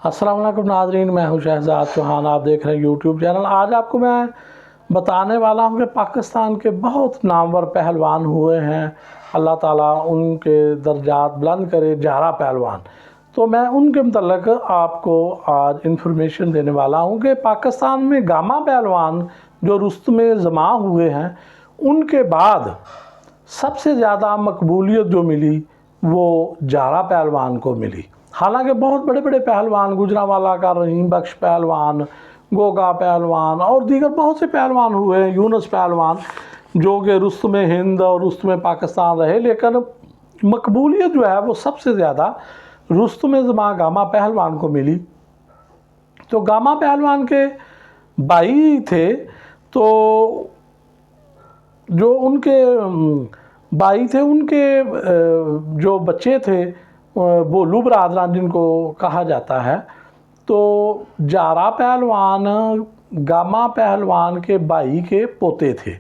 अस्सलाम वालेकुम नाज़रीन, मैं हूं शहजाद चौहान। आप देख रहे हैं यूट्यूब चैनल। आज आपको मैं बताने वाला हूं कि पाकिस्तान के बहुत नामवर पहलवान हुए हैं, अल्लाह ताला उनके दर्जात बुलंद करे, जारा पहलवान। तो मैं उनके मतलब आपको आज इन्फॉर्मेशन देने वाला हूं कि पाकिस्तान में गामा पहलवान जो रुस्तमे ज़मा हुए हैं, उनके बाद सबसे ज़्यादा मकबूलियत जो मिली वो जारा पहलवान को मिली। हालांकि बहुत बड़े बड़े पहलवान, गुजरांवाला का रहीम बख्श पहलवान, गोगा पहलवान और दीगर बहुत से पहलवान हुए हैं, यूनुस पहलवान, जो कि रुस्तम हिंद और रुस्तम पाकिस्तान रहे, लेकिन मकबूलियत जो है वो सबसे ज़्यादा रुस्तम ज़मा गामा पहलवान को मिली। तो गामा पहलवान के भाई थे, तो जो उनके भाई थे उनके जो बच्चे थे बोलू बरादरान जिनको कहा जाता है, तो जारा पहलवान गामा पहलवान के भाई के पोते थे,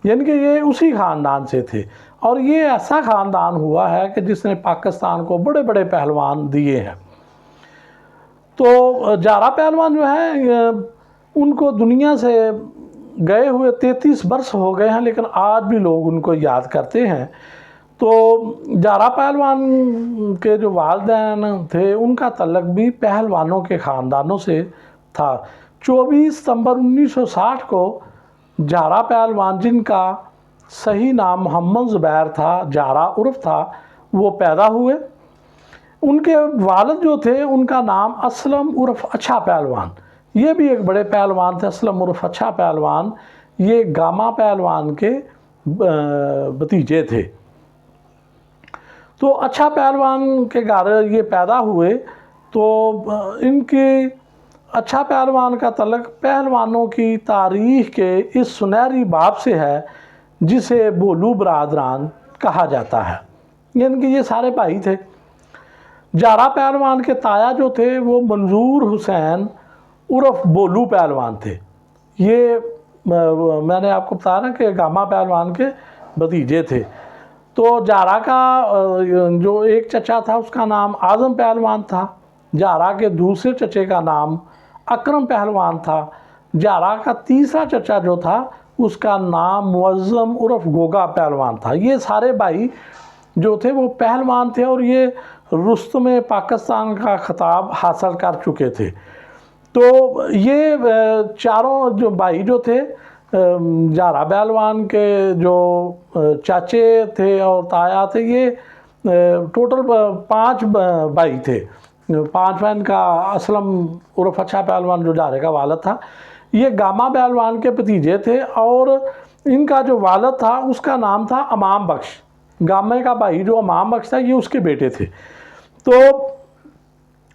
यानी कि ये उसी ख़ानदान से थे। और ये ऐसा ख़ानदान हुआ है कि जिसने पाकिस्तान को बड़े बड़े पहलवान दिए हैं। तो जारा पहलवान जो है उनको दुनिया से गए हुए 33 वर्ष हो गए हैं, लेकिन आज भी लोग उनको याद करते हैं। तो जारा पहलवान के जो वालिदैन थे उनका तल्लक भी पहलवानों के ख़ानदानों से था। 24 सितंबर 1960 को जारा पहलवान, जिनका सही नाम मोहम्मद ज़ुबैर था, जारा उर्फ था, वो पैदा हुए। उनके वालिद जो थे उनका नाम असलम उर्फ अच्छा पहलवान, ये भी एक बड़े पहलवान थे। असलम उर्फ अच्छा पहलवान ये गामा पहलवान के भतीजे थे। तो अच्छा पहलवान के घर ये पैदा हुए, तो इनके अच्छा पहलवान का तल्लक पहलवानों की तारीख़ के इस सुनहरी बाब से है जिसे बोलू बरादरान कहा जाता है, यानी कि ये सारे भाई थे। जारा पहलवान के ताया जो थे वो मंजूर हुसैन उर्फ बोलू पहलवान थे। ये मैंने आपको बताया ना कि गामा पहलवान के भतीजे थे। तो जारा का जो एक चचा था उसका नाम आज़म पहलवान था। जारा के दूसरे चचे का नाम अकरम पहलवान था। जारा का तीसरा चचा जो था उसका नाम मुअज़्ज़म उर्फ गोगा पहलवान था। ये सारे भाई जो थे वो पहलवान थे और ये रुस्तम पाकिस्तान का खिताब हासिल कर चुके थे। तो ये चारों जो भाई जो थे, जारा पहलवान के जो चाचे थे और ताया थे, ये टोटल 5 भाई थे। 5 बहन का असलम उर्फ अच्छा पहलवान जो जारे का वालिद था, ये गामा पहलवान के भतीजे थे। और इनका जो वालिद था उसका नाम था अमाम बख्श। गामे का भाई जो अमाम बख्श था ये उसके बेटे थे। तो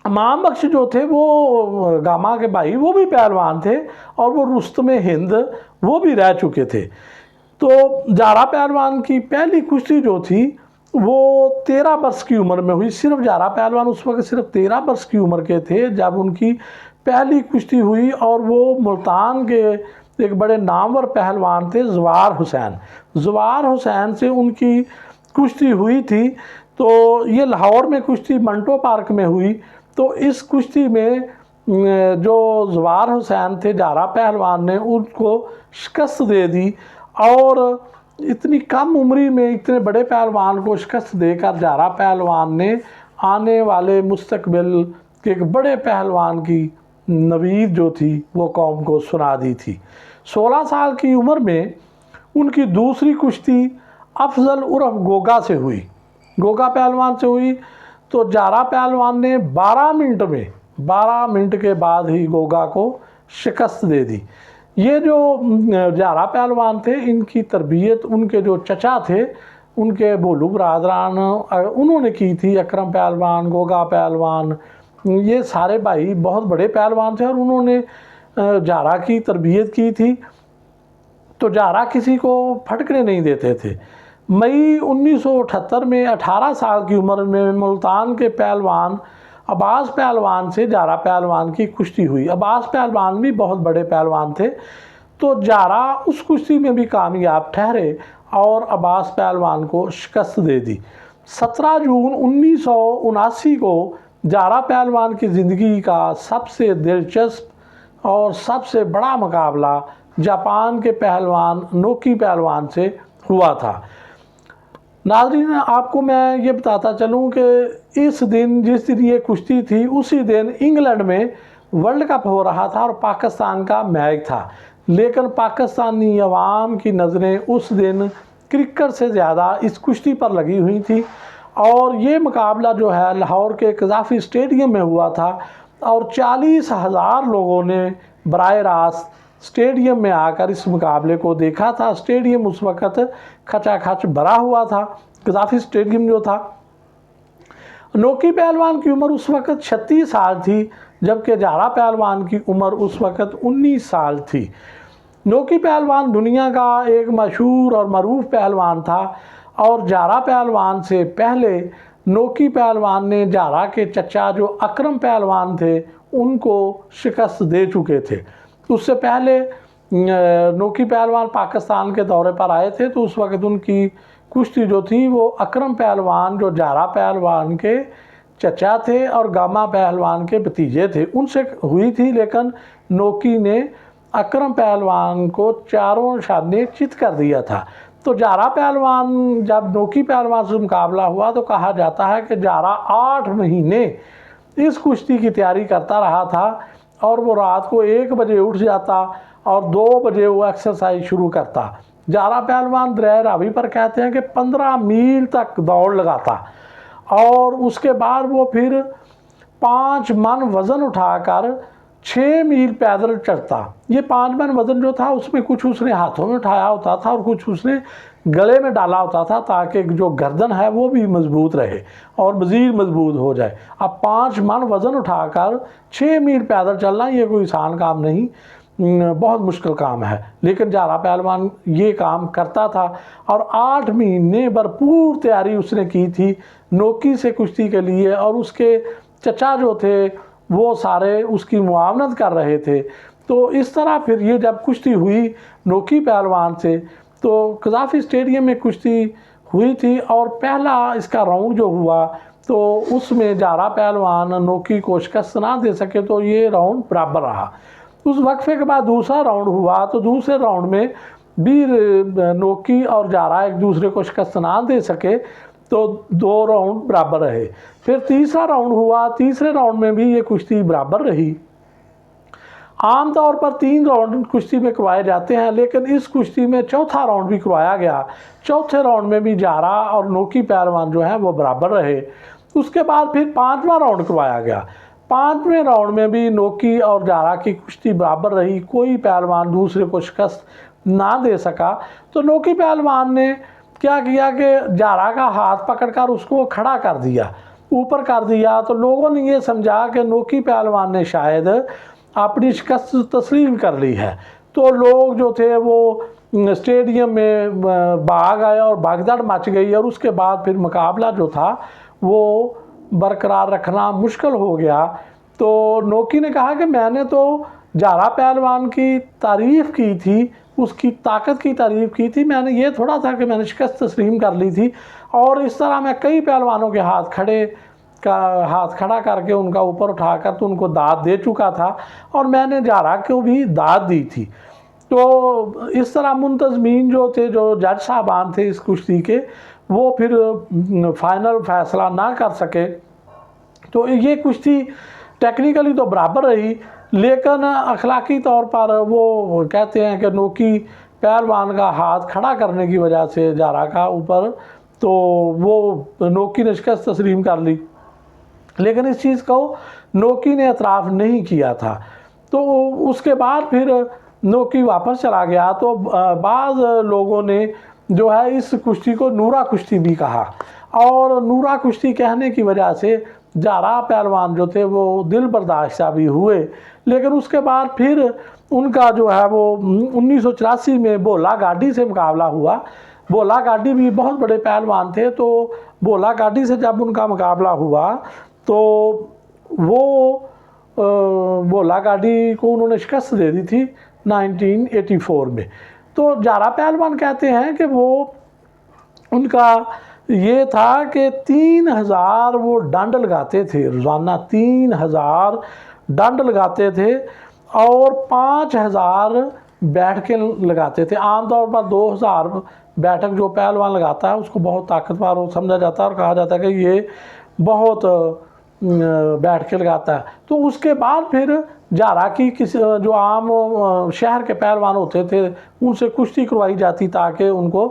अमाम बख्श जो थे वो गामा के भाई, वो भी पहलवान थे और वो रुस्तम हिंद वो भी रह चुके थे। तो जारा पहलवान की पहली कुश्ती जो थी वो 13 वर्ष की उम्र में हुई। सिर्फ जारा पहलवान उस वक्त सिर्फ 13 वर्ष की उम्र के थे जब उनकी पहली कुश्ती हुई, और वो मुल्तान के एक बड़े नामवर पहलवान थे ज़वार हुसैन। ज़वार हुसैन से उनकी कुश्ती हुई थी। तो ये लाहौर में कुश्ती मंटो पार्क में हुई। तो इस कुश्ती में जो ज़वार हुसैन थे, जारा पहलवान ने उनको शिकस्त दे दी। और इतनी कम उम्री में इतने बड़े पहलवान को शिकस्त देकर जारा पहलवान ने आने वाले मुस्तकबिल के एक बड़े पहलवान की नवीद जो थी वो कौम को सुना दी थी। 16 साल की उम्र में उनकी दूसरी कुश्ती अफजल उर्फ गोगा से हुई, गोगा पहलवान से हुई। तो जारा पहलवान ने 12 मिनट के बाद ही गोगा को शिकस्त दे दी। ये जो जारा पहलवान थे इनकी तरबियत उनके जो चचा थे उनके बोलू बरादरान उन्होंने की थी। अकरम पहलवान, गोगा पहलवान, ये सारे भाई बहुत बड़े पहलवान थे और उन्होंने जारा की तरबियत की थी। तो जारा किसी को फटकने नहीं देते थे। मई 1978 में 18 साल की उम्र में मुल्तान के पहलवान अब्बास पहलवान से जारा पहलवान की कुश्ती हुई। अब्बास पहलवान भी बहुत बड़े पहलवान थे। तो जारा उस कुश्ती में भी कामयाब ठहरे और अब्बास पहलवान को शिकस्त दे दी। 17 जून 1979 को जारा पहलवान की ज़िंदगी का सबसे दिलचस्प और सबसे बड़ा मुकाबला जापान के पहलवान नोकी पहलवान से हुआ था। नाज़रीन, आपको मैं ये बताता चलूँ कि इस दिन, जिस दिन ये कुश्ती थी, उसी दिन इंग्लैंड में वर्ल्ड कप हो रहा था और पाकिस्तान का मैच था। लेकिन पाकिस्तानी अवाम की नज़रें उस दिन क्रिकेट से ज़्यादा इस कुश्ती पर लगी हुई थी और ये मुकाबला जो है लाहौर के कज़ाफ़ी स्टेडियम में हुआ था और 40,000 लोगों ने बराह रास्त स्टेडियम में आकर इस मुकाबले को देखा था। स्टेडियम उस वक़्त खचाखच भरा हुआ था, कज़ाफ़ी स्टेडियम जो था। नोकी पहलवान की उम्र उस वक़्त 36 साल थी, जबकि जारा पहलवान की उम्र उस वक़्त 19 साल थी। नोकी पहलवान दुनिया का एक मशहूर और मरूफ पहलवान था और जारा पहलवान से पहले नोकी पहलवान ने जारा के चचा जो अकरम पहलवान थे उनको शिकस्त दे चुके थे। उससे पहले नोकी पहलवान पाकिस्तान के दौरे पर आए थे तो उस वक़्त उनकी कुश्ती जो थी वो अकरम पहलवान जो जारा पहलवान के चचा थे और गामा पहलवान के भतीजे थे उनसे हुई थी, लेकिन नोकी ने अकरम पहलवान को चारों शाने चित कर दिया था। तो जारा पहलवान, जब नोकी पहलवान से मुकाबला हुआ तो कहा जाता है कि जारा 8 महीने इस कुश्ती की तैयारी करता रहा था और वो रात को 1 बजे उठ जाता और 2 बजे वो एक्सरसाइज शुरू करता। जारा पहलवान दरिया रावी पर कहते हैं कि 15 मील तक दौड़ लगाता और उसके बाद वो फिर 5 मन वज़न उठाकर 6 मील पैदल चढ़ता। ये 5 मन वज़न जो था उसमें कुछ उसने हाथों में उठाया होता था और कुछ उसने गले में डाला होता था ताकि जो गर्दन है वो भी मजबूत रहे और मज़ीद मजबूत हो जाए। अब 5 मन वज़न उठाकर 6 मील पैदल चलना ये कोई आसान काम नहीं, बहुत मुश्किल काम है, लेकिन जारा पहलवान ये काम करता था और 8 महीने भरपूर तैयारी उसने की थी नोकी से कुश्ती के लिए और उसके चचा जो थे वो सारे उसकी मुआवनत कर रहे थे। तो इस तरह फिर ये जब कुश्ती हुई नोकी पहलवान से तो कज़ाफ़ी स्टेडियम में कुश्ती हुई थी और पहला इसका राउंड जो हुआ तो उसमें जारा पहलवान नोकी को शिकस्त ना दे सके तो ये राउंड बराबर रहा। उस वक्फे के बाद दूसरा राउंड हुआ तो दूसरे राउंड में भी नोकी और जारा एक दूसरे को शिकस्त ना दे सके तो 2 राउंड बराबर रहे। फिर तीसरा राउंड हुआ, तीसरे राउंड में भी ये कुश्ती बराबर रही। आम तौर पर 3 राउंड कुश्ती में करवाए जाते हैं, लेकिन इस कुश्ती में चौथा राउंड भी करवाया गया। चौथे राउंड में भी जारा और नोकी पहलवान जो हैं वो बराबर रहे। उसके बाद फिर 5वां राउंड करवाया गया। 5वें राउंड में भी नोकी और जारा की कुश्ती बराबर रही, कोई पहलवान दूसरे को शिकस्त ना दे सका। तो नोकी पहलवान ने क्या किया कि जारा का हाथ पकड़कर उसको खड़ा कर दिया, ऊपर कर दिया। तो लोगों ने ये समझा कि नोकी पहलवान ने शायद अपनी शिकस्त तस्लीम कर ली है। तो लोग जो थे वो स्टेडियम में भाग आए और भागदड़ मच गई और उसके बाद फिर मुकाबला जो था वो बरकरार रखना मुश्किल हो गया। तो नोकी ने कहा कि मैंने तो जारा पहलवान की तारीफ़ की थी, उसकी ताकत की तारीफ़ की थी, मैंने ये थोड़ा था कि मैंने शिकस्त तस्लीम कर ली थी। और इस तरह मैं कई पहलवानों के हाथ खड़ा करके उनका ऊपर उठाकर तो उनको दाद दे चुका था और मैंने जारा को भी दाद दी थी। तो इस तरह मुंतज़मीन जो थे, जो जज साहबान थे इस कुश्ती के, वो फिर फाइनल फैसला ना कर सके। तो ये कुश्ती टेक्निकली तो बराबर रही, लेकिन अखलाकी तौर पर वो कहते हैं कि नोकी पहलवान का हाथ खड़ा करने की वजह से जारा का ऊपर, तो वो नोकी ने शिकस्त तस्लीम कर ली। लेकिन इस चीज़ को नोकी ने एतराफ़ नहीं किया था। तो उसके बाद फिर नोकी वापस चला गया। तो बाज़ लोगों ने जो है इस कुश्ती को नूरा कुश्ती भी कहा और नूरा कुश्ती कहने की वजह से जारा पहलवान जो थे वो दिल बर्दाश्त भी हुए। लेकिन उसके बाद फिर उनका जो है वो 1984 में भोला गाडी से मुकाबला हुआ। भोला गाडी भी बहुत बड़े पहलवान थे। तो भोला गाडी से जब उनका मुकाबला हुआ तो वो भोला गाडी को उन्होंने शिकस्त दे दी थी 1984 में। तो जारा पहलवान कहते हैं कि वो उनका ये था कि 3000 वो डंड लगाते थे, रोज़ाना 3000 डंड लगाते थे और 5000 बैठकें लगाते थे। आमतौर पर 2000 बैठक जो पहलवान लगाता है उसको बहुत ताकतवर हो समझा जाता है और कहा जाता है कि ये बहुत बैठ के लगाता है। तो उसके बाद फिर जारा की किसी जो आम शहर के पहलवान होते थे उनसे कुश्ती करवाई जाती ताकि उनको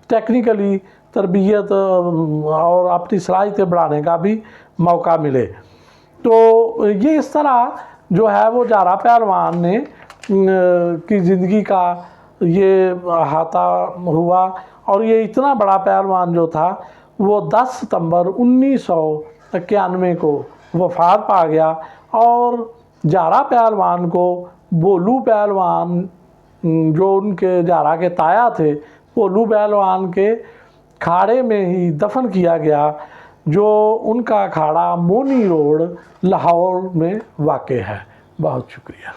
टेक्निकली तरबियत और अपनी सलाहियतें बढ़ाने का भी मौका मिले। तो ये इस तरह जो है वो जारा पहलवान ने की ज़िंदगी का ये अहाता हुआ और ये इतना बड़ा पहलवान जो था वो 10 सितंबर 1991 को वफात पा गया और जारा पहलवान को भोलू पहलवान जो उनके जारा के ताया थे भोलू पहलवान के खाड़े में ही दफन किया गया, जो उनका खाड़ा मोनी रोड लाहौर में वाक़ है। बहुत शुक्रिया।